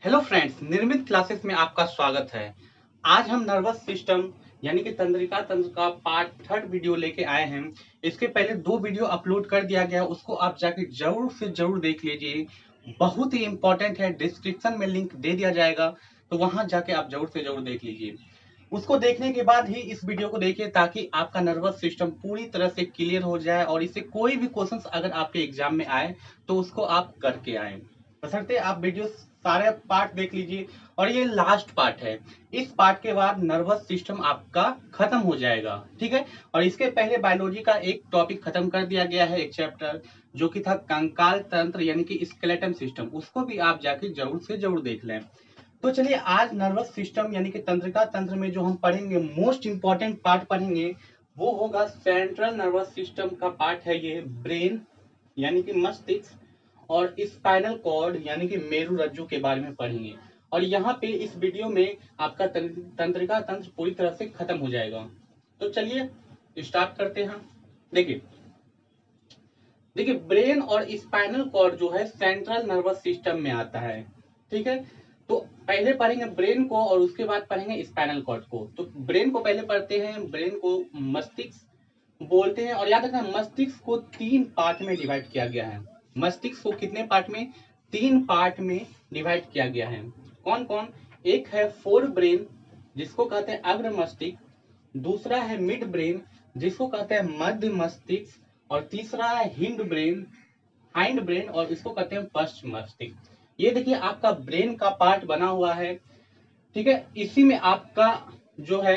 Hello friends, निर्मित classes में आपका स्वागत है। आज हम नर्वस सिस्टम यानी कि तंत्रिका तंत्र का पार्ट थर्ड वीडियो लेके आए हैं। इसके पहले दो वीडियो अपलोड कर दिया गया, उसको आप जाके जरूर से जरूर देख लीजिए। बहुत ही इंपॉर्टेंट है, डिस्क्रिप्शन में लिंक दे दिया जाएगा, तो वहां जाके आप जरूर से जरूर देख लीजिए। उसको देखने के बाद ही इस वीडियो को देखिए, ताकि आपका नर्वस सिस्टम पूरी तरह से क्लियर हो जाए और इससे कोई भी क्वेश्चन अगर आपके एग्जाम में आए तो उसको आप करके आए। बशर्ते आप वीडियो सारे पार्ट देख लीजिए। और ये लास्ट पार्ट है, इस पार्ट के बाद नर्वस सिस्टम आपका खत्म हो जाएगा, ठीक है। और इसके पहले बायोलॉजी का एक टॉपिक खत्म कर दिया गया है, एक चैप्टर, जो कि था कंकाल तंत्र यानी कि स्केलेटन सिस्टम। उसको भी आप जाके जरूर से जरूर देख लें। तो चलिए, आज नर्वस सिस्टम यानी कि तंत्रिका तंत्र में जो हम पढ़ेंगे, मोस्ट इंपॉर्टेंट पार्ट पढ़ेंगे, वो होगा सेंट्रल नर्वस सिस्टम का पार्ट है ये, ब्रेन यानी कि मस्तिष्क, और स्पाइनल कॉर्ड यानी कि मेरु रज्जु के बारे में पढ़ेंगे। और यहाँ पे इस वीडियो में आपका तंत्रिका तंत्र पूरी तरह से खत्म हो जाएगा। तो चलिए स्टार्ट करते हैं। देखिए देखिए ब्रेन और स्पाइनल कॉर्ड जो है सेंट्रल नर्वस सिस्टम में आता है, ठीक है। तो पहले पढ़ेंगे ब्रेन को और उसके बाद पढ़ेंगे स्पाइनल कॉर्ड को। तो ब्रेन को पहले पढ़ते हैं। ब्रेन को मस्तिष्क बोलते हैं, और याद रखना मस्तिष्क को तीन पार्ट में डिवाइड किया गया है। मस्तिष्क को कितने पार्ट में? तीन पार्ट में डिवाइड किया गया है। कौन कौन? एक है फोर ब्रेन, जिसको कहते हैं अग्र मस्तिष्क। दूसरा है मिड ब्रेन, जिसको कहते हैं मध्य मस्तिष्क। और तीसरा है हाइंड ब्रेन, और इसको कहते हैं पश्च मस्तिष्क। ये देखिए आपका ब्रेन का पार्ट बना हुआ है, ठीक है। इसी में आपका जो है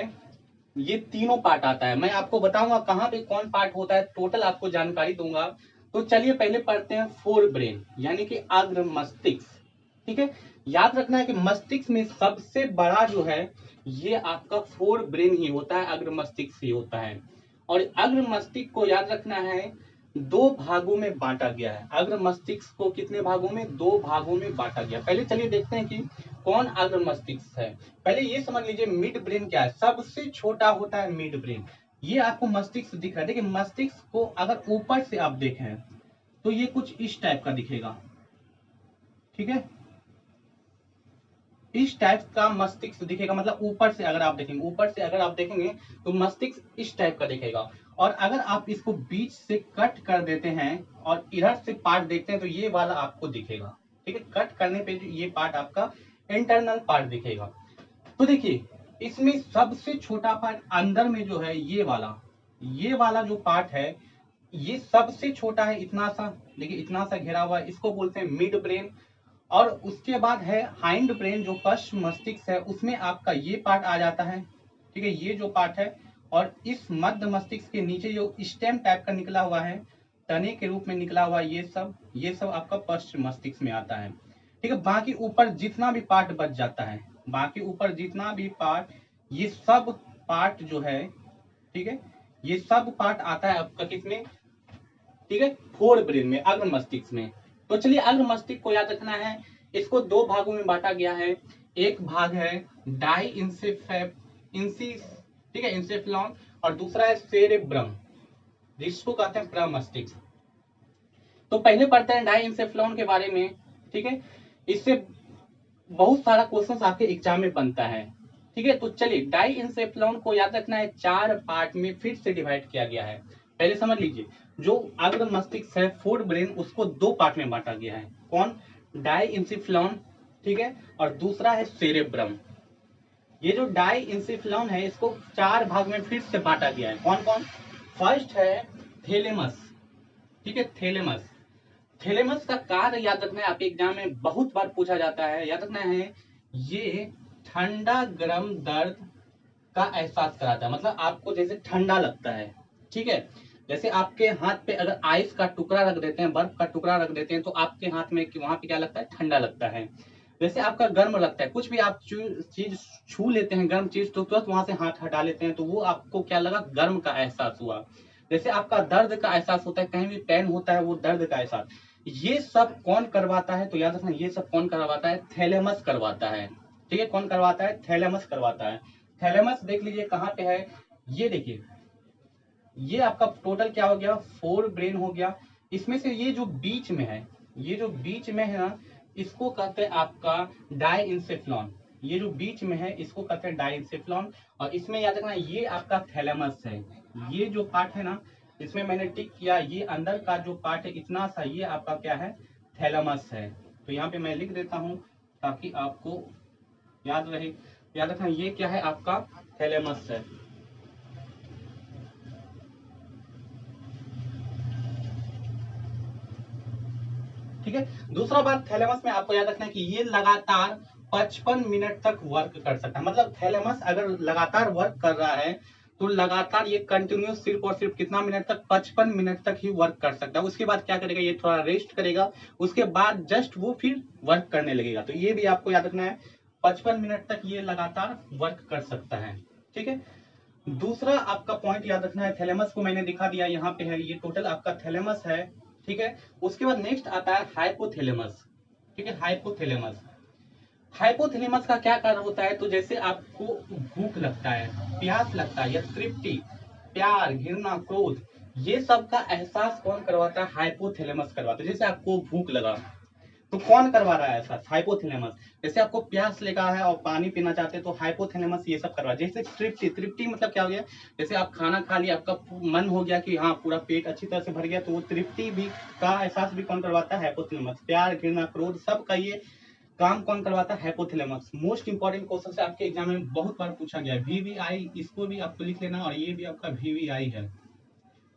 ये तीनों पार्ट आता है। मैं आपको बताऊंगा कहाँ पे कौन पार्ट होता है, टोटल आपको जानकारी दूंगा। तो चलिए पहले पढ़ते हैं फोर ब्रेन यानी कि अग्र मस्तिष्क, ठीक है। याद रखना है कि मस्तिष्क में सबसे बड़ा जो है ये आपका फोर ब्रेन ही होता है, अग्र मस्तिष्क ही होता है। और अग्र मस्तिष्क को याद रखना है दो भागों में बांटा गया है। अग्र मस्तिष्क को कितने भागों में? दो भागों में बांटा गया। पहले चलिए देखते हैं कि कौन अग्र मस्तिष्क है। पहले ये समझ लीजिए मिड ब्रेन क्या है। सबसे छोटा होता है मिड ब्रेन। ये आपको मस्तिष्क दिख रहा है। देखिए मस्तिष्क को अगर ऊपर से आप देखें तो ये कुछ इस टाइप का दिखेगा, ठीक है। इस टाइप का मस्तिष्क दिखेगा, मतलब ऊपर से अगर आप देखेंगे, ऊपर से अगर आप देखेंगे तो मस्तिष्क इस टाइप का दिखेगा। और अगर आप इसको बीच से कट कर देते हैं और इधर से पार्ट देखते हैं तो ये वाला आपको दिखेगा, ठीक है। कट करने पे ये पार्ट आपका इंटरनल पार्ट दिखेगा। तो देखिए इसमें सबसे छोटा पार्ट अंदर में जो है ये वाला जो पार्ट है ये सबसे छोटा है, इतना सा। देखिए इतना सा घेरा हुआ है, इसको बोलते हैं मिड ब्रेन। और उसके बाद है हाइंड ब्रेन जो पश्च मस्तिष्क है, उसमें आपका ये पार्ट आ जाता है, ठीक है, ये जो पार्ट है। और इस मध्य मस्तिष्क के नीचे जो स्टेम टाइप का निकला हुआ है, तने के रूप में निकला हुआ, ये सब आपका पश्च मस्तिष्क में आता है, ठीक है। बाकी ऊपर जितना भी पार्ट बच जाता है, बाकी ऊपर जितना भी पार्ट, ये सब पार्ट जो है, ठीक है, ये सब पार्ट आता है आपका किसमें? ठीक है, फोर ब्रेन में, अग्र मस्तिष्क में। तो चलिए अग्र मस्तिष्क को याद रखना है। इसको दो भागों में बांटा गया है। एक भाग है डाई इंसी, ठीक है, इंसेफ्लॉन। और दूसरा है सेरेब्रम, जिसको कहते हैं प्रमस्तिष्क। तो पहले पढ़ते हैं डाई इंसेफ्लॉन के बारे में, ठीक है। इससे बहुत सारा क्वेश्चन आपके एग्जाम में बनता है, ठीक है। तो चलिए डाई इंसेफ्लॉन को याद रखना है, चार पार्ट में फिर से डिवाइड किया गया है। पहले समझ लीजिए, जो अग्र मस्तिष्क है फोर ब्रेन, उसको दो पार्ट में बांटा गया है। कौन? डाई इंसेफ्लॉन, ठीक है। और दूसरा है सेरेब्रम। ये जो डाई इंसेफ्लॉन है इसको चार भाग में फिर से बांटा गया है। कौन कौन? फर्स्ट है थैलेमस, ठीक है, थैलेमस। थैलेमस का कार्य याद रखना है, आपके एग्जाम में बहुत बार पूछा जाता है। याद रखना है ये ठंडा गर्म दर्द का एहसास कराता है, मतलब आपको जैसे ठंडा लगता है, ठीक है। जैसे आपके हाथ पे अगर आइस का टुकड़ा रख देते हैं, बर्फ का टुकड़ा रख देते हैं, तो आपके हाथ में वहां पे क्या लगता है? ठंडा लगता है। जैसे आपका गर्म लगता है, कुछ भी आप चीज छू लेते हैं गर्म चीज, तो तुरंत वहां से हाथ हटा लेते हैं, तो वो आपको क्या लगा? गर्म का एहसास हुआ। जैसे आपका दर्द का एहसास होता है, कहीं भी पेन होता है, वो दर्द का एहसास, ये सब कौन करवाता है? तो याद रखना, ये सब कौन करवाता है? थैलेमस करवाता है, ठीक है। कौन करवाता है? थैलेमस करवाता है। थैलेमस देख लीजिए कहाँ पे है, ये देखिए, ये आपका टोटल क्या हो गया? फोर ब्रेन हो गया। इसमें से ये जो बीच में है, ये जो बीच में है ना, इसको कहते हैं आपका डाइंसेफ्लॉन। ये जो बीच में है इसको कहते हैं डाइंसेफ्लॉन। और इसमें याद रखना ये आपका थैलेमस है। ये जो पार्ट है ना, इसमें मैंने टिक किया, ये अंदर का जो पार्ट है इतना सा, ये आपका क्या है, थैलेमस है। तो यहाँ पे मैं लिख देता हूँ ताकि आपको याद रहे। याद रखना ये क्या है, आपका थैलेमस है। ठीक है। दूसरा बात, थैलेमस में आपको याद रखना है कि ये लगातार 55 मिनट तक वर्क कर सकता है। मतलब थैलेमस अगर लगातार वर्क कर रहा है तो लगातार ये कंटिन्यूस सिर्फ और सिर्फ कितना मिनट तक, 55 मिनट तक ही वर्क कर सकता है। उसके बाद क्या करेगा, ये थोड़ा रेस्ट करेगा, उसके बाद जस्ट वो फिर वर्क करने लगेगा। तो ये भी आपको याद रखना है, 55 मिनट तक ये लगातार वर्क कर सकता है। ठीक है। दूसरा आपका पॉइंट याद रखना है, थैलेमस को मैंने दिखा दिया, यहाँ पे है, ये टोटल आपका थैलेमस है। ठीक है। उसके बाद नेक्स्ट आता है हाइपोथैलेमस। ठीक है, हाइपोथैलेमस। हाइपोथैलेमस का क्या कार्य होता है, तो जैसे आपको भूख लगता है, प्यास लगता है या तृप्ति, प्यार, घृणा, क्रोध, ये सब का एहसास कौन करवाता है, हाइपोथैलेमस करवाता है। जैसे आपको भूख लगा तो कौन करवा रहा है ऐसा, हाइपोथैलेमस। जैसे आपको प्यास लगा है और पानी पीना चाहते हैं तो हाइपोथैलेमस ये सब करवा। जैसे तृप्ति, तृप्ति मतलब क्या हो गया, जैसे आप खाना खा लिया, आपका मन हो गया कि हाँ पूरा पेट अच्छी तरह से भर गया, तो वो तृप्ति भी का एहसास भी कौन करवाता है, हाइपोथैलेमस। प्यार, घृणा, क्रोध, सब का ये काम कौन करवाता है, हाइपोथैलेमस। मोस्ट इंपॉर्टेंट क्वेश्चन से आपके एग्जाम में बहुत बार पूछा गया है, VVI, इसको भी आपको लिख लेना, और ये भी आपका VVI है।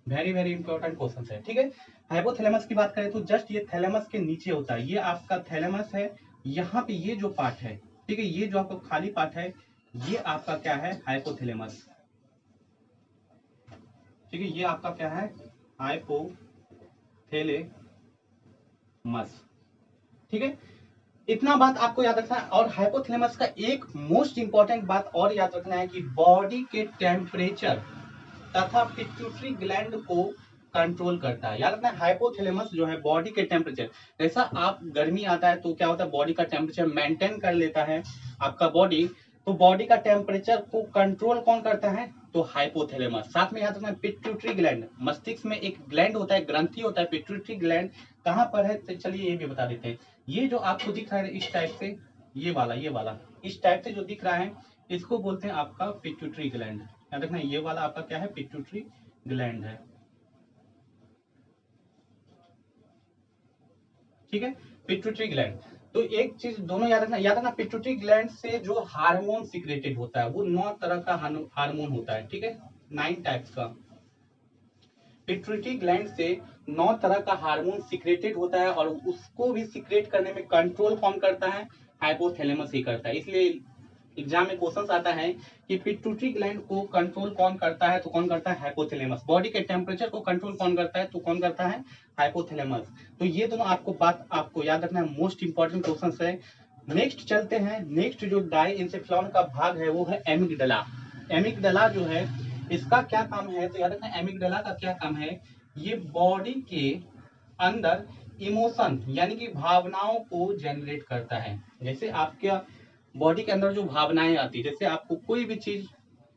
वेरी वेरी इंपॉर्टेंट क्वेश्चन है। ठीक है। हाइपोथैलेमस की बात करें तो जस्ट ये थैलेमस के नीचे होता है, ये आपका थैलेमस है। यहाँ पे ये जो पार्ट है, ठीक है, ये जो आपका खाली पार्ट है, ये आपका क्या है, हाइपोथैलेमस। ठीक है, ये आपका क्या है, हाइपोथैलेमस। ठीक है। इतना बात आपको याद रखना है। और हाइपोथैलेमस का एक मोस्ट इंपॉर्टेंट बात और याद रखना है कि बॉडी के टेम्परेचर तथा पिट्यूटरी ग्लैंड को कंट्रोल करता है। याद रखना, हाइपोथैलेमस जो है बॉडी के टेम्परेचर, जैसा आप गर्मी आता है तो क्या होता है, बॉडी का टेम्परेचर मेंटेन कर लेता है आपका बॉडी। तो बॉडी का टेम्परेचर को कंट्रोल कौन करता है, तो हाइपोथैलेमस। साथ में याद रखना पिट्यूटरी ग्लैंड, मस्तिष्क में एक ग्लैंड होता है, ग्रंथि होता है, पिट्यूटरी ग्लैंड कहाँ पर है, तो चलिए ये भी बता देते हैं। ये जो आपको दिख रहा है इस टाइप से, ये वाला इस टाइप से जो दिख रहा है, इसको बोलते हैं आपका पिट्यूटरी ग्लैंड। याद रखना ये वाला आपका क्या है, पिट्यूटरी ग्लैंड है। ठीक है, पिट्यूटरी ग्लैंड। तो एक चीज दोनों याद रखना पिट्यूटरी ग्लैंड से जो हार्मोन सिक्रेटेड होता है वो 9 तरह का हार्मोन होता है। ठीक है, 9 टाइप्स का। पिट्यूटरी ग्लैंड से 9 तरह का हार्मोन सिक्रेटेड होता है, और उसको भी सिक्रेट करने में कंट्रोल कौन करता है, हाइपोथैलेमस ही करता है। इसलिए एग्जाम में क्वेश्चन आता है कि पिट्यूटरी ग्लैंड को कंट्रोल कौन करता है, तो कौन करता है, हाइपोथैलेमस। बॉडी के टेम्परेचर को कंट्रोल कौन करता है, तो कौन करता है, हाइपोथैलेमस। तो ये दोनों आपको बात आपको याद रखना है, मोस्ट इंपॉर्टेंट क्वेश्चन है। नेक्स्ट चलते हैं, नेक्स्ट जो डाइंसेफ्लॉन का भाग है वो है एमिगडाला। एमिगडाला जो है इसका क्या काम है, तो याद रखना एमिगडाला का क्या काम है, ये बॉडी के अंदर इमोशन यानी कि भावनाओं को जनरेट करता है। जैसे आपके बॉडी के अंदर जो भावनाएं आती है, जैसे आपको कोई भी चीज,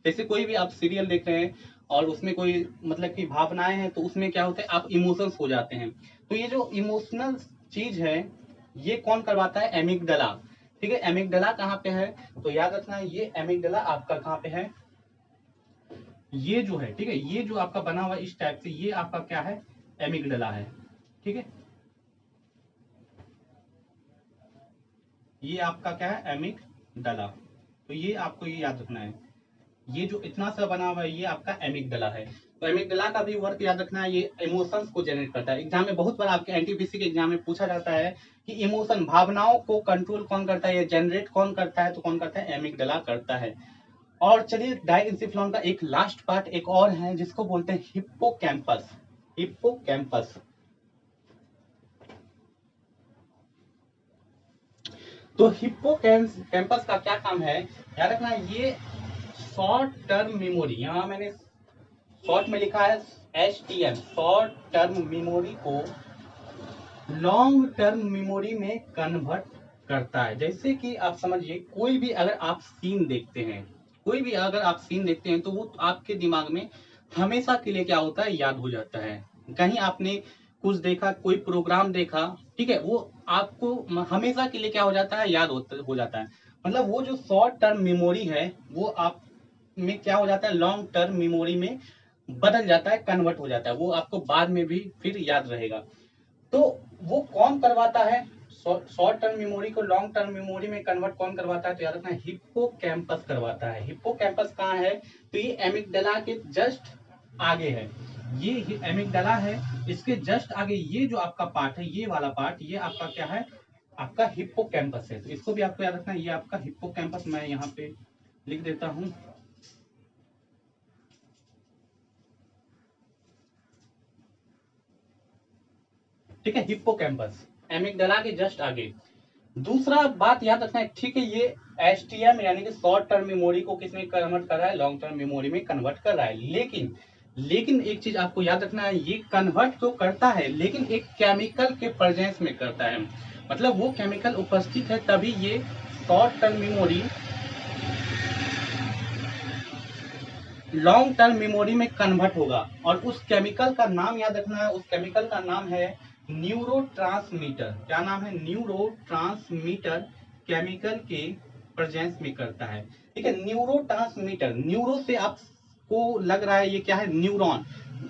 जैसे कोई भी आप सीरियल देख रहे हैं और उसमें कोई मतलब कि भावनाएं हैं, तो उसमें क्या होता है, आप इमोशंस हो जाते हैं। तो ये जो इमोशनल चीज है ये कौन करवाता है, एमिगडाला। ठीक है, एमिगडाला कहाँ पे है, तो याद रखना ये एमिगडाला आपका कहाँ पे है, ये जो है, ठीक है, ये जो आपका बना हुआ इस टाइप से, ये आपका क्या है, एमिगडाला है। ठीक है, ये आपका क्या है, एमिगडाला। तो ये आपको ये याद रखना है, ये जो इतना सा बना हुआ है ये आपका एमिगडाला है। तो एमिगडाला का भी वर्क याद रखना है, ये इमोशंस को जनरेट करता है। एग्जाम में बहुत बार आपके एनटीपीसी के एग्जाम में पूछा जाता है कि इमोशन, भावनाओं को कंट्रोल कौन करता है, ये जनरेट कौन करता है, तो कौन करता है, एमिगडाला करता है। और चलिए डाइंसेफ्लॉन का एक लास्ट पार्ट एक और है जिसको बोलते हैं हिप्पोकैम्पस। हिप्पोकैम्पस। तो हिप्पोकैम्पस का क्या काम है, याद रखना ये शॉर्ट टर्म मेमोरी, यहाँ मैंने शॉर्ट में लिखा है STM, शॉर्ट टर्म मेमोरी को लॉन्ग टर्म मेमोरी में कन्वर्ट करता है। जैसे कि आप समझिए कोई भी अगर आप सीन देखते हैं, कोई भी अगर आप सीन देखते हैं तो वो आपके दिमाग में हमेशा के लिए क्या होता है, याद हो जाता है। कहीं आपने कुछ देखा, कोई प्रोग्राम देखा, ठीक है, वो आपको हमेशा के लिए क्या हो जाता है, याद हो जाता है। मतलब वो जो शॉर्ट टर्म मेमोरी है वो आप में क्या हो जाता है, लॉन्ग टर्म मेमोरी में बदल जाता है, कन्वर्ट हो जाता है, वो आपको बाद में भी फिर याद रहेगा। तो वो कौन करवाता है, शॉर्ट टर्म मेमोरी को लॉन्ग टर्म मेमोरी में कन्वर्ट कौन करवाता है, तो याद रखना हिप्पोकैम्पस करवाता है। हिप्पोकैम्पस कहाँ है, तो ये एमिगडाला के जस्ट आगे है, ये एमिगडाला है, इसके जस्ट आगे ये जो आपका पार्ट है, ये वाला पार्ट, ये आपका क्या है, आपका हिप्पोकैम्पस है। तो इसको भी आपको याद रखना है, ये आपका हिप्पोकैम्पस, मैं यहाँ पे लिख देता हूँ। ठीक है, हिप्पोकैम्पस एमिगडाला के जस्ट आगे। दूसरा बात याद रखना है, ठीक है, ये एसटीएम यानी कि शॉर्ट टर्म मेमोरी को किसमें कन्वर्ट कर रहा है, लॉन्ग टर्म मेमोरी में कन्वर्ट कर रहा है। लेकिन एक चीज आपको याद रखना है, ये कन्वर्ट तो करता है लेकिन एक केमिकल के प्रेजेंस में करता है। मतलब वो केमिकल उपस्थित है तभी ये short term memory long term memory में कन्वर्ट होगा। और उस केमिकल का नाम याद रखना है, उस केमिकल का नाम है न्यूरोट्रांसमीटर। क्या नाम है, न्यूरोट्रांसमीटर केमिकल के प्रेजेंस में करता है। ठीक है, न्यूरोट्रांसमीटर, न्यूरो से आपको लग रहा है ये क्या है, न्यूरॉन,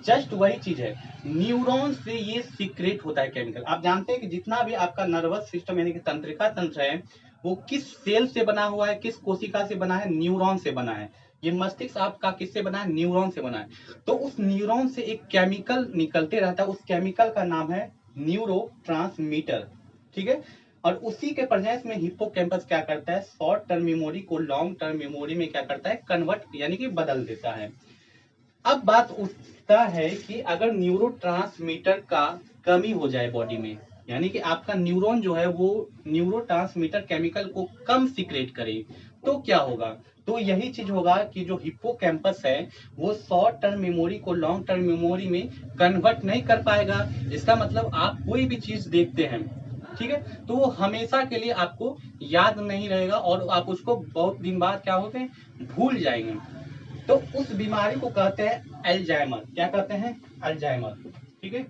जस्ट वही चीज है, न्यूरॉन से ये सीक्रेट होता है केमिकल। आप जानते हैं कि जितना भी आपका नर्वस सिस्टम यानी कि तंत्रिका तंत्र है वो किस सेल से बना हुआ है, किस कोशिका से बना है, न्यूरॉन से बना है। ये मस्तिष्क आपका किससे बना है, न्यूरॉन से बना है। तो उस न्यूरॉन से एक केमिकल निकलते रहता है, उस केमिकल का नाम है न्यूरोट्रांसमीटर। ठीक है, और उसी के प्रेजेंस में हिप्पोकैम्पस क्या करता है, शॉर्ट टर्म मेमोरी को लॉन्ग टर्म मेमोरी में क्या करता है, कन्वर्ट यानी कि बदल देता है। अब बात उठता है कि अगर न्यूरोट्रांसमीटर का कमी हो जाए बॉडी में, यानी कि आपका न्यूरॉन जो है वो न्यूरोट्रांसमीटर केमिकल को कम सीक्रेट करे, तो क्या होगा, तो यही चीज होगा कि जो हिप्पोकैम्पस है वो शॉर्ट टर्म मेमोरी को लॉन्ग टर्म मेमोरी में कन्वर्ट नहीं कर पाएगा। इसका मतलब आप कोई भी चीज देखते हैं, ठीक है, तो वो हमेशा के लिए आपको याद नहीं रहेगा और आप उसको बहुत दिन बाद क्या होते हैं, भूल जाएंगे। तो उस बीमारी को कहते हैं अल्जाइमर। क्या कहते हैं, अल्जाइमर। ठीक है,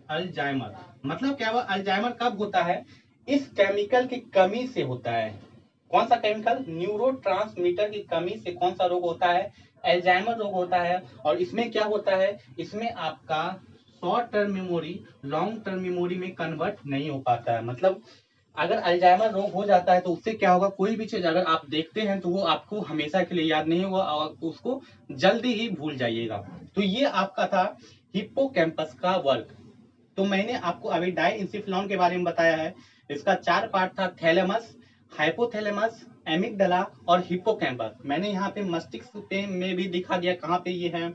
अल्जाइमर मतलब क्या हुआ, अल्जाइमर कब होता है, इस केमिकल की कमी से होता है। कौन सा केमिकल, न्यूरोट्रांसमीटर की कमी से कौन सा रोग होता है, अल्जाइमर रोग होता है। और इसमें क्या होता है, इसमें आपका short term memory long term memory में कन्वर्ट नहीं हो पाता है। मतलब अगर अल्जाइमर रोग हो जाता है तो उससे क्या होगा, कोई भी चीज अगर आप देखते हैं तो वो आपको हमेशा के लिए याद नहीं होगा और उसको जल्दी ही भूल जाइएगा। तो ये आपका था हिप्पोकैम्पस का वर्क। तो मैंने आपको अभी डाइंसिफ्लॉन के बारे में बताया है। इसका 4 पार्ट था, थैलेमस, हाइपोथैलेमस, एमिगडाला और हिप्पोकैम्पस। मैंने यहाँ पे मस्तिष्क पे में भी दिखा दिया कहाँ पे ये है।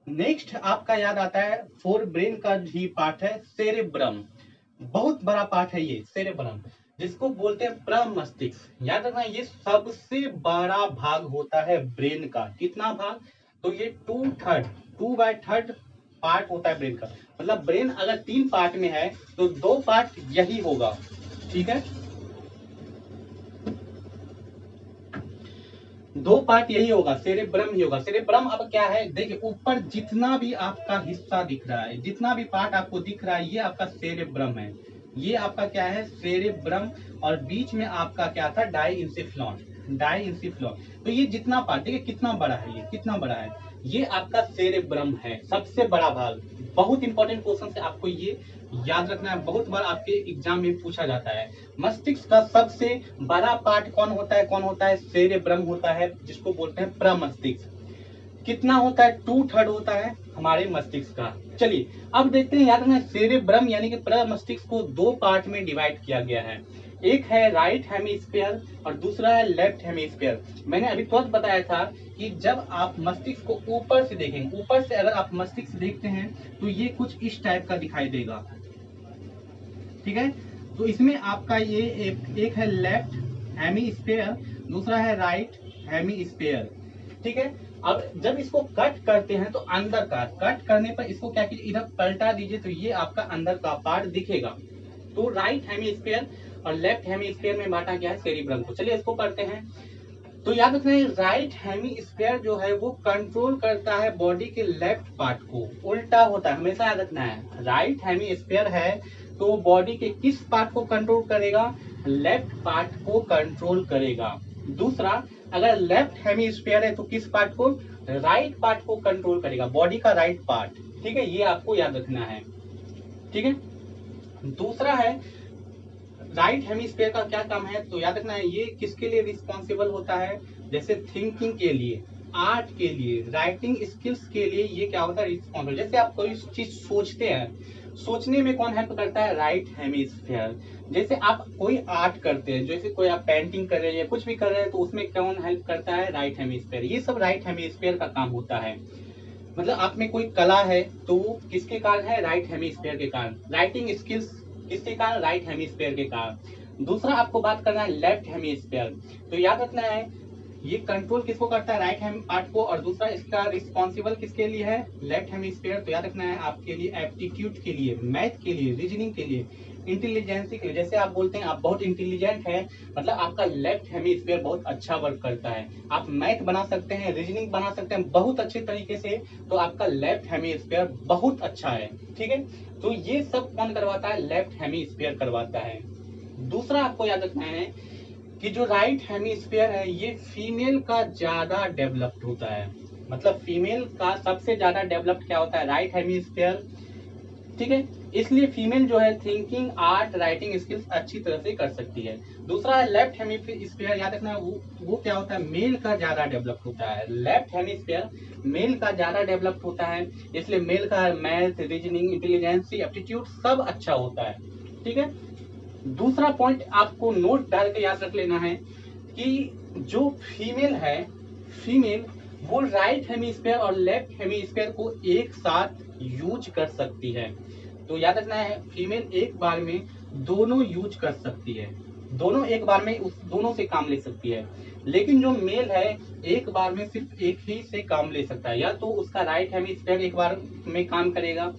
नेक्स्ट आपका याद आता है फोर ब्रेन का ही पार्ट है, सेरेब्रम। बहुत बड़ा पार्ट है ये सेरेब्रम, जिसको बोलते हैं प्रमस्तिष्क। याद रखना ये सबसे बड़ा भाग होता है ब्रेन का। कितना भाग, तो ये 2/3 पार्ट होता है ब्रेन का। मतलब ब्रेन अगर 3 पार्ट में है तो 2 पार्ट यही होगा। ठीक है, 2 पार्ट यही होगा, सेरेब्रम ही होगा। सेरेब्रम अब क्या है, देखिए ऊपर जितना भी आपका हिस्सा दिख रहा है, जितना भी पार्ट आपको दिख रहा है, ये आपका सेरेब्रम है। ये आपका क्या है, सेरेब्रम। और बीच में आपका क्या था, डाइंसिफ्लॉन। डाइंसिफ्लॉन, तो ये जितना पार्ट, देखिए कितना बड़ा है, ये कितना बड़ा है, ये आपका सेरेब्रम है, सबसे बड़ा भाग। बहुत इंपॉर्टेंट क्वेश्चन है, आपको ये याद रखना है, बहुत बार आपके एग्जाम में पूछा जाता है। मस्तिष्क का सबसे बड़ा पार्ट कौन होता है, कौन होता है, सेरेब्रम होता है, जिसको बोलते हैं प्रमस्तिष्क। कितना होता है, 2/3 होता है हमारे मस्तिष्क का। चलिए अब देखते हैं, याद रखना सेरेब्रम यानी कि प्रमस्तिष्क को 2 पार्ट में डिवाइड किया गया है। एक है राइट हेमिस्फीयर और दूसरा है लेफ्ट हेमिस्फीयर। मैंने अभी तुरंत बताया था कि जब आप मस्तिष्क को ऊपर से देखेंगे, ऊपर से अगर आप मस्तिष्क देखते हैं तो ये कुछ इस टाइप का दिखाई देगा। ठीक है, तो इसमें आपका ये एक है लेफ्ट हेमिस्फीयर, दूसरा है राइट हेमिस्फीयर। ठीक है, अब जब इसको कट करते हैं तो अंदर का कट करने पर इसको क्या कीजिए, इधर पलटा दीजिए तो ये आपका अंदर का पार्ट दिखेगा। तो राइट हेमिस्फीयर और लेफ्ट हेमिस्फीयर में बांटा गया है सेरिब्रम को। चलिए इसको करते हैं। तो याद रखना है राइट हेमीस्फीयर जो है वो कंट्रोल करता है बॉडी के लेफ्ट पार्ट को, उल्टा होता है, हमेशा याद रखना है। राइट हेमीस्फीयर है तो बॉडी के किस पार्ट को कंट्रोल करेगा, लेफ्ट पार्ट को कंट्रोल करेगा। दूसरा, अगर लेफ्ट हेमीस्फीयर है तो किस पार्ट को, राइट पार्ट को कंट्रोल करेगा, बॉडी का राइट पार्ट। ठीक है, ये आपको याद रखना है। ठीक है, दूसरा है राइट हेमीस्फीयर का क्या काम है, तो याद रखना है ये किसके लिए रिस्पॉन्सिबल होता है, जैसे थिंकिंग के लिए, आर्ट के लिए, राइटिंग स्किल्स के लिए ये क्या होता है, रिस्पॉन्सिबल। जैसे आप कोई चीज सोचते हैं, सोचने में कौन हेल्प करता है, राइट हेमीस्फीयर। जैसे आप कोई आर्ट करते हैं, जैसे कोई आप पेंटिंग कर रहे हैं या कुछ भी कर रहे हैं, तो उसमें कौन हेल्प करता है, राइट हेमीस्फीयर। ये सब राइट हेमीस्फीयर का काम होता है। मतलब आप में कोई कला है तो वो किसके कारण है, राइट हेमीस्फीयर के कारण। राइटिंग स्किल्स किसके कारण, राइट हेमीस्फीयर के कारण। दूसरा आपको बात करना है लेफ्ट हेमीस्फीयर, तो याद रखना है ये कंट्रोल किसको करता है, राइट हेमी पार्ट को, और दूसरा इसका रिस्पॉन्सिबल किसके लिए है, लेफ्ट हेमीस्फीयर। तो याद रखना है आपके लिए एप्टीट्यूड के लिए, मैथ के लिए, रीजनिंग के लिए, इंटेलिजेंसी के लिए। जैसे आप बोलते हैं आप बहुत इंटेलिजेंट है, मतलब आपका लेफ्ट हेमीस्फीयर बहुत अच्छा वर्क करता है। आप मैथ बना सकते हैं, रीजनिंग बना सकते हैं बहुत अच्छे तरीके से, तो आपका लेफ्ट हेमीस्फीयर बहुत अच्छा है। ठीक है, तो ये सब कौन करवाता है, लेफ्ट हेमीस्फीयर करवाता है। दूसरा आपको याद रखना है कि जो राइट हेमीस्फीयर है ये फीमेल का ज्यादा डेवलप्ड होता है। मतलब फीमेल का सबसे ज्यादा डेवलप्ड क्या होता है, राइट हेमीस्फीयर। ठीक है, इसलिए फीमेल जो है थिंकिंग, आर्ट, राइटिंग स्किल्स अच्छी तरह से कर सकती है। दूसरा है लेफ्ट हेमीस्फीयर, याद रखना वो क्या होता है, मेल का ज्यादा डेवलप होता है। लेफ्ट हेमीस्फीयर मेल का ज्यादा डेवलप होता है, इसलिए मेल का मैथ, रीजनिंग, इंटेलिजेंसी, एप्टीट्यूड सब अच्छा होता है। ठीक है, दूसरा पॉइंट आपको नोट डाल के याद रख लेना है कि जो फीमेल है, फीमेल वो राइट हेमीस्फीयर और लेफ्ट हेमीस्फीयर को एक साथ यूज कर सकती है। तो याद रखना है फीमेल एक बार में दोनों यूज कर सकती है, दोनों एक बार में उस दोनों से काम ले सकती है। लेकिन जो मेल है एक बार में सिर्फ एक ही से काम ले सकता है, या तो उसका राइट हेमीस्फीयर एक बार में काम करेगा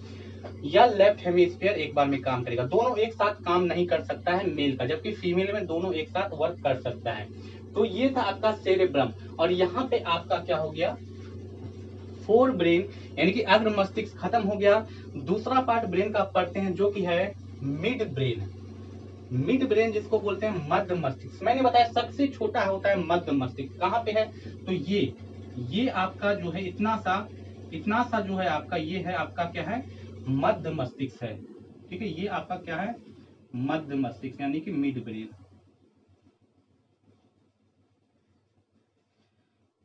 या लेफ्ट हेमीस्फीयर एक बार में काम करेगा। दोनों एक साथ काम नहीं कर सकता है मेल का, जबकि फीमेल में दोनों एक साथ वर्क कर सकता है। तो ये था आपका सेरेब्रम, और यहाँ पे आपका क्या हो गया, फोर ब्रेन, यानी कि अग्र मस्तिष्क खत्म हो गया। दूसरा पार्ट ब्रेन का पढ़ते हैं जो कि है मिड ब्रेन। मिड ब्रेन जिसको बोलते हैं मध्य मस्तिष्क, मैंने बताया सबसे छोटा होता है मध्य मस्तिष्क। कहाँ पे है, तो ये आपका जो है इतना सा जो है आपका, ये है आपका क्या है, मध्य मस्तिष्क है। ठीक है, ये आपका क्या है, मध्य मस्तिष्क यानी कि मिड ब्रेन।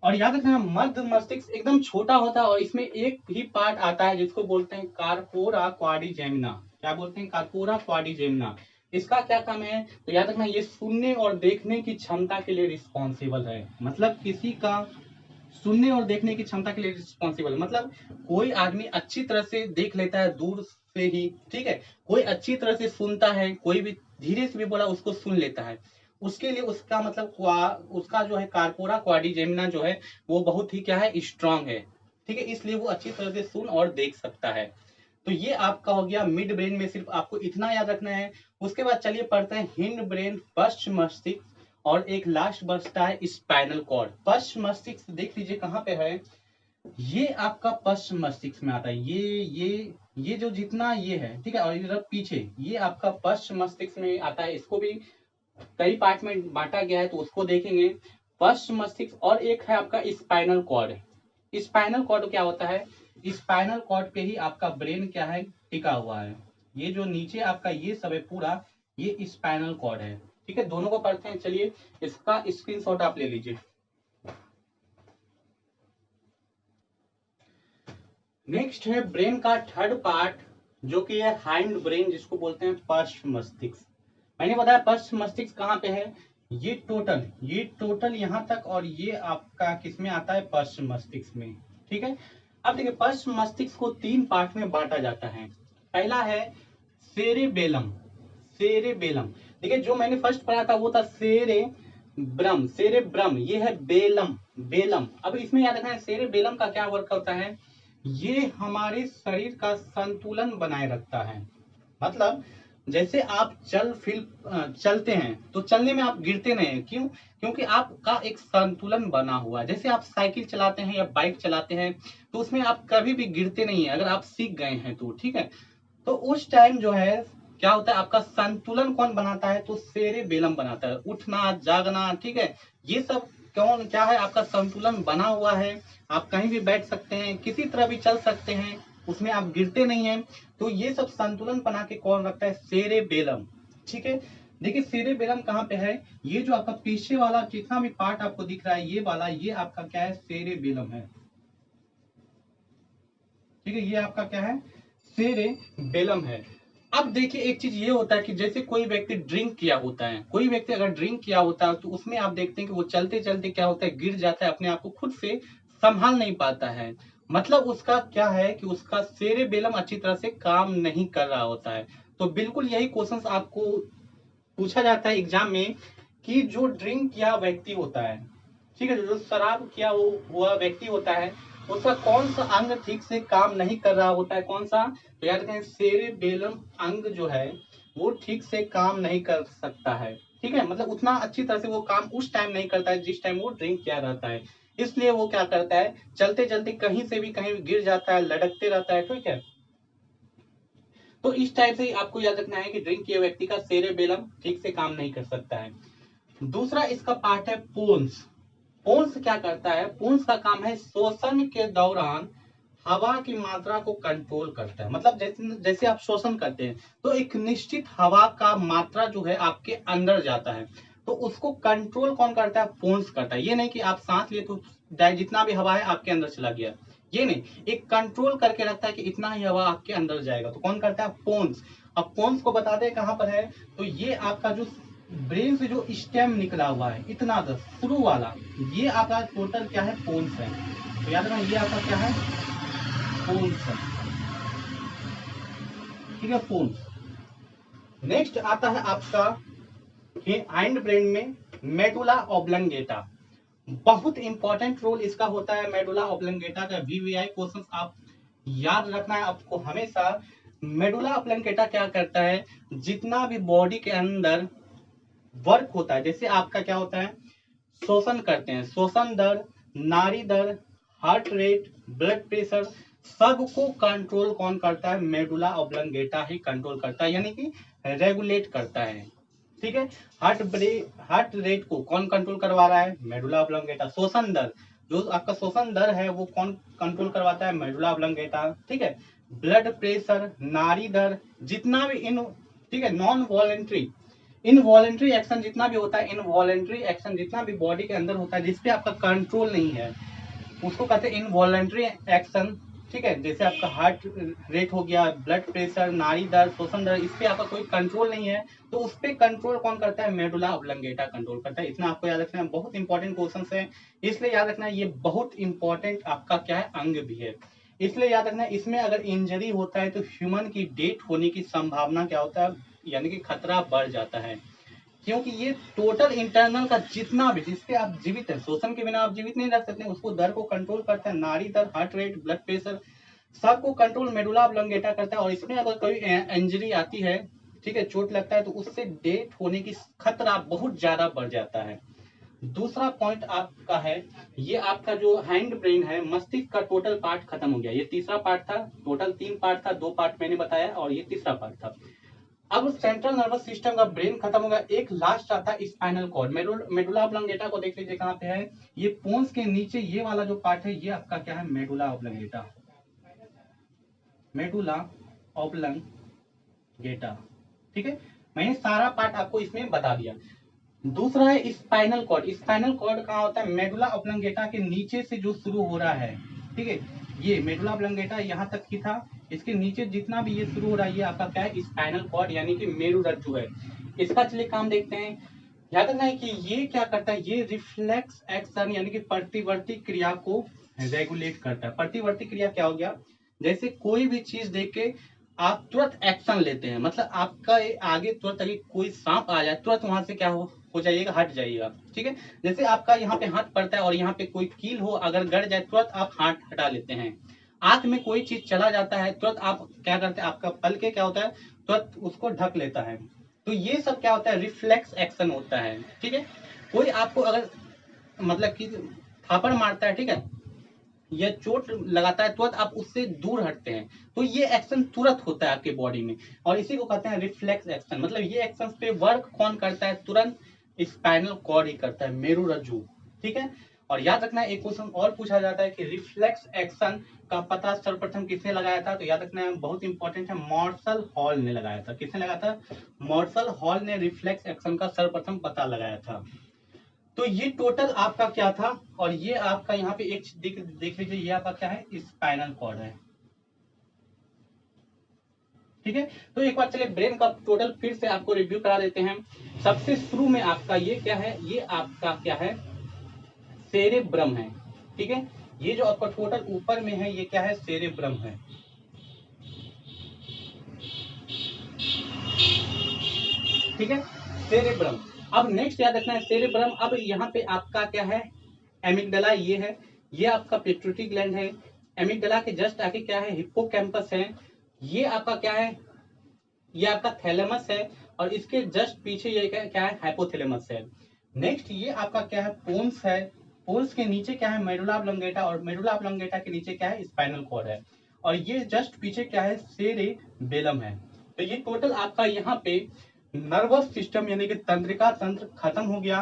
और याद रखना मध्य मस्तिष्क एकदम छोटा होता है और इसमें एक ही पार्ट आता है जिसको बोलते हैं कार्पोरा क्वाड्रिजेमिना। क्या बोलते हैं, कार्पोरा क्वाड्रिजेमिना। इसका क्या काम है, तो याद रखना ये सुनने और देखने की क्षमता के लिए रिस्पॉन्सिबल है। मतलब किसी का सुनने और देखने की क्षमता के लिए रिस्पॉन्सिबल, मतलब कोई आदमी अच्छी तरह से देख लेता है दूर से ही, ठीक है, कोई अच्छी तरह से सुनता है, कोई भी धीरे से भी बोला उसको सुन लेता है, उसके लिए उसका मतलब उसका जो है कार्पोरा क्वाड्रिजेमिना जो है वो बहुत ही क्या है, स्ट्रांग है। ठीक है, इसलिए वो अच्छी तरह से सुन और देख सकता है। तो ये आपका हो गया मिड ब्रेन में, सिर्फ आपको इतना याद रखना है। उसके बाद चलिए पढ़ते हैं हिंड ब्रेन, पश्च मस्तिष्क, और एक लास्ट बचता है स्पाइनल कॉर्ड। पश्च मस्तिष्क देख लीजिए कहाँ पे है, ये आपका पश्च मस्तिष्क में आता है। ये जो जितना ये है, ठीक है, और इधर पीछे ये आपका पश्च मस्तिष्क में आता है। इसको भी कई पार्ट में बांटा गया है तो उसको देखेंगे। पश्च मस्तिष्क, और एक है आपका स्पाइनल कॉर्ड। स्पाइनल कॉर्ड क्या होता है, स्पाइनल कॉर्ड पे ही आपका ब्रेन क्या है, टिका हुआ है। ये जो नीचे आपका ये सब है पूरा, ये स्पाइनल कॉर्ड है। ठीक है, दोनों को पढ़ते हैं, चलिए इसका स्क्रीनशॉट आप ले लीजिए। नेक्स्ट है ब्रेन का थर्ड पार्ट जो कि है हाइंड ब्रेन, जिसको बोलते हैं पश्च मस्तिष्क। मैंने बताया पश्च मस्तिष्क कहाँ पे है, ये टोटल यहाँ तक, और ये आपका किसमें आता है, पश्च मस्तिष्क में। ठीक है, अब देखिए पश्च मस्तिष्क को तीन पार्ट में बांटा जाता है। पहला है सेरेबेलम। सेरेबेलम, देखिए जो मैंने फर्स्ट पढ़ा था वो था सेरेब्रम, सेरेब्रम, ये है बेलम, बेलम। अब इसमें याद रखना है सेरेबेलम का क्या वर्क होता है, ये हमारे शरीर का संतुलन बनाए रखता है। मतलब जैसे आप चलते हैं तो चलने में आप गिरते नहीं हैं, क्यों? क्योंकि आपका एक संतुलन बना हुआ है। जैसे आप साइकिल चलाते हैं या बाइक चलाते हैं तो उसमें आप कभी भी गिरते नहीं है, अगर आप सीख गए हैं तो, ठीक है। तो उस टाइम जो है क्या होता है, आपका संतुलन कौन बनाता है? तो सेरेबेलम बनाता है। उठना, जागना, ठीक है, ये सब कौन क्या है? आपका संतुलन बना हुआ है। आप कहीं भी बैठ सकते हैं, किसी तरह भी चल सकते हैं, उसमें आप गिरते नहीं हैं। तो ये सब संतुलन बना के कौन रखता है? सेरेबेलम, ठीक है। देखिए सेरेबेलम कहाँ पे है? ये जो आपका पीछे वाला जितना भी पार्ट आपको दिख रहा है, ये वाला, ये आपका क्या है? सेरेबेलम है, ठीक है। ये आपका क्या है? सेरेबेलम है। अब देखिए एक चीज ये होता है कि जैसे कोई व्यक्ति ड्रिंक किया होता है, कोई व्यक्ति अगर ड्रिंक किया होता है तो उसमें आप देखते हैं कि वो चलते चलते क्या होता है, गिर जाता है, अपने आप को खुद से संभाल नहीं पाता है। मतलब उसका क्या है कि उसका सेरेबेलम अच्छी तरह से काम नहीं कर रहा होता है। तो बिल्कुल यही क्वेश्चंस आपको पूछा जाता है एग्जाम में कि जो ड्रिंक किया व्यक्ति होता है, ठीक है, जो शराब किया हुआ व्यक्ति होता है, उसका कौन सा अंग ठीक से काम नहीं कर रहा होता है? कौन सा? तो याद रखें, सेरेबेलम अंग जो है वो ठीक से काम नहीं कर सकता है, ठीक है। मतलब उतना अच्छी तरह से वो काम उस टाइम नहीं करता है जिस टाइम वो ड्रिंक किया रहता है। इसलिए वो क्या करता है, चलते चलते कहीं से भी कहीं गिर जाता है, लटकते रहता है, ठीक है। तो इस टाइप से आपको याद रखना है कि ड्रिंक किए व्यक्ति का सेरेबेलम ठीक से काम नहीं कर सकता है। दूसरा इसका पार्ट है पोन्स। पोन्स क्या करता है? पोन्स का काम है श्वसन के दौरान हवा की मात्रा को कंट्रोल करता है। मतलब जैसे जैसे आप श्वसन करते हैं तो एक निश्चित हवा का मात्रा जो है आपके अंदर जाता है, तो उसको कंट्रोल कौन करता है? पोन्स करता है। ये नहीं कि आप सांस लिए तो जितना भी हवा है आपके अंदर चला गया, ये नहीं, एक कंट्रोल करके रखता है कि इतना ही हवा आपके अंदर जाएगा। तो कौन करता है? पोन्स। अब पोन्स को बता दें कहां पर है, तो ये आपका जो ब्रेन से जो स्टेम निकला हुआ है इतना शुरू वाला, ये आपका टोटल क्या है? पोन्स है। तो याद रखना ये आपका क्या है? पोन्स है, ठीक है, पोन्स। नेक्स्ट आता है आपका हाइंड ब्रेन में मेडुला ऑब्लंगेटा। बहुत इंपॉर्टेंट रोल इसका होता है मेडुला ऑब्लंगेटा का। वीवीआई क्वेश्चन आप याद रखना है आपको हमेशा। मेडुला ऑब्लंगेटा क्या करता है? जितना भी बॉडी के अंदर वर्क होता है, जैसे आपका क्या होता है, श्वसन करते हैं, श्वसन दर, नाड़ी दर, हार्ट रेट, ब्लड प्रेशर, सबको कंट्रोल कौन करता है? मेडुला ऑब्लंगेटा ही कंट्रोल करता है, यानी कि रेगुलेट करता है, ठीक है। हार्ट रेट को कौन कंट्रोल करवा रहा है? Medulla oblongata. श्वसन दर, जो आपका श्वसन दर है वो कौन कंट्रोल करवाता है? मेडुला ऑब्लंगेटा, ठीक है। ब्लड प्रेशर, नाड़ी दर, जितना भी इन, ठीक है, नॉन वॉलेंट्री, इनवॉलेंट्री एक्शन जितना भी होता है, इनवॉलेंट्री एक्शन जितना भी बॉडी के अंदर होता है जिसपे आपका कंट्रोल नहीं है, उसको कहते हैं इनवॉलेंट्री एक्शन, ठीक है। जैसे आपका हार्ट रेट हो गया, ब्लड प्रेशर, नाड़ी दर, श्वसन दर, इस पे आपका कोई कंट्रोल नहीं है, तो उस पे कंट्रोल कौन करता है? मेडुला ऑब्लंगेटा कंट्रोल करता है। इतना आपको याद रखना है, बहुत इंपॉर्टेंट क्वेश्चन है, इसलिए याद रखना है ये बहुत इंपॉर्टेंट आपका क्या है? अंग भी है। इसलिए याद रखना है इसमें अगर इंजरी होता है तो ह्यूमन की डेथ होने की संभावना क्या होता है, यानी कि खतरा बढ़ जाता है। क्योंकि ये टोटल इंटरनल का जितना भी जिससे आप जीवित है, शोषण के बिना आप जीवित नहीं रह सकते, उसको दर को कंट्रोल करता है, नाड़ी दर, हार्ट रेट, ब्लड प्रेशर, सबको कंट्रोल मेडुला ऑब्लंगेटा करता है। और इसमें अगर कोई इंजरी आती है, ठीक है, चोट लगता है, तो उससे डेथ होने की खतरा बहुत ज्यादा बढ़ जाता है। दूसरा पॉइंट आपका है, ये आपका जो हैंड ब्रेन है, मस्तिष्क का टोटल पार्ट खत्म हो गया। ये तीसरा पार्ट था, टोटल 3 पार्ट था, 2 पार्ट मैंने बताया और ये तीसरा पार्ट था। अब सेंट्रल नर्वस सिस्टम का ब्रेन खत्म होगा, एक लास्ट आता है स्पाइनल कॉर्ड। मेडुला ऑब्लंगेटा को देख लीजिए कहाँ पे है, ये पोन्स के नीचे ये वाला जो पार्ट है, ये आपका क्या है? मेडुला ऑब्लंगेटा, मेडुला ऑब्लंगेटा, ठीक है। मैंने सारा पार्ट आपको इसमें बता दिया। दूसरा है स्पाइनल कॉर्ड। स्पाइनल कॉर्ड कहाँ होता है? मेडुला ऑब्लंगेटा के नीचे से जो शुरू हो रहा है, ठीक है, ये मेडुला ऑब्लंगेटा यहाँ तक की था, इसके नीचे जितना भी ये शुरू हो रहा है, ये आपका क्या है? स्पाइनल कॉर्ड, यानी कि मेरुरज्जु है। इसका चलिए काम देखते हैं। याद रखना है कि ये क्या करता है, ये रिफ्लेक्स एक्शन यानी कि प्रतिवर्ती क्रिया को रेगुलेट करता है। प्रतिवर्ती क्रिया क्या हो गया? जैसे कोई भी चीज देख के आप तुरंत एक्शन लेते हैं, मतलब आपका आगे तुरंत अगर कोई सांप आ जाए तुरंत वहां से क्या हो जाइएगा, हट जाइएगा, ठीक है। जैसे आपका यहाँ पे हाथ पड़ता है और यहाँ पे कोई कील हो अगर गड़ जाए, तुरंत आप हाथ हटा लेते हैं। आंख में कोई चीज चला जाता है, तुरंत आप क्या करते हैं, आपका पल के क्या होता है, तुरंत उसको ढक लेता है। तो ये सब क्या होता है, रिफ्लेक्स एक्शन होता है। ठीक है, कोई आपको अगर मतलब कि थापड़ मारता है, ठीक है, या चोट लगाता है, तुरंत आप उससे दूर हटते हैं, तो ये एक्शन तुरंत होता है आपके बॉडी में, और इसी को कहते हैं रिफ्लेक्स एक्शन। मतलब ये एक्शन पे वर्क कौन करता है, तुरंत स्पाइनल कॉर्ड ही करता है, मेरुरज्जु। ठीक है, और याद रखना एक क्वेश्चन और पूछा जाता है कि रिफ्लेक्स एक्शन का पता सर्वप्रथम किसने लगाया था, तो याद रखना बहुत इंपॉर्टेंट है, मार्शल हॉल ने लगाया था। किसने लगाया था, मार्शल हॉल ने रिफ्लेक्स एक्शन का सर्वप्रथम पता लगाया था। तो ये टोटल आपका क्या था, और ये आपका यहाँ पे एक देख लीजिए, ये आपका क्या है, स्पाइनल कॉर्ड है। ठीक है, तो एक बार चलिए ब्रेन का टोटल फिर से आपको रिव्यू करा देते हैं। सबसे शुरू में आपका ये क्या है, ये आपका क्या है, सेरेब्रम है। ठीक है, ये जो आपका टोटल ऊपर में है, ये क्या है, सेरेब्रम है। ठीक है, सेरेब्रम। अब नेक्स्ट याद रखना है सेरेब्रम, अब यहाँ पे आपका क्या है, एमिगडाला ये है, ये आपका पिट्यूटरी ग्लैंड है। एमिगडाला के जस्ट आगे क्या है, हिप्पोकैम्पस है। ये आपका क्या है, ये आपका थैलेमस है, और इसके जस्ट पीछे ये क्या है, हाइपोथैलेमस है। नेक्स्ट ये आपका क्या है, पोन्स है। पोन्स के नीचे क्या है, मेडुला ऑब्लोंगेटा, और मेडुला ऑब्लोंगेटा के नीचे क्या है, स्पाइनल कॉर्ड है। और ये जस्ट पीछे क्या है, सेरेबेलम है। तो ये टोटल आपका यहाँ पे नर्वस सिस्टम यानी कि तंत्रिका तंत्र खत्म हो गया।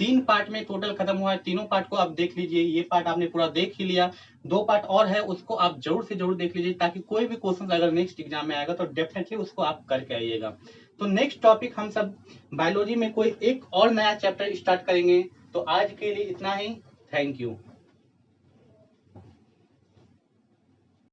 3 पार्ट में टोटल खत्म हुआ है, तीनों पार्ट को आप देख लीजिए। ये पार्ट आपने पूरा देख ही लिया, 2 पार्ट और है, उसको आप जरूर से जरूर देख लीजिए, ताकि कोई भी क्वेश्चन अगर नेक्स्ट एग्जाम में आएगा तो डेफिनेटली उसको आप करके आइएगा। तो नेक्स्ट टॉपिक हम सब बायोलॉजी में कोई एक और नया चैप्टर स्टार्ट करेंगे। तो आज के लिए इतना ही, थैंक यू।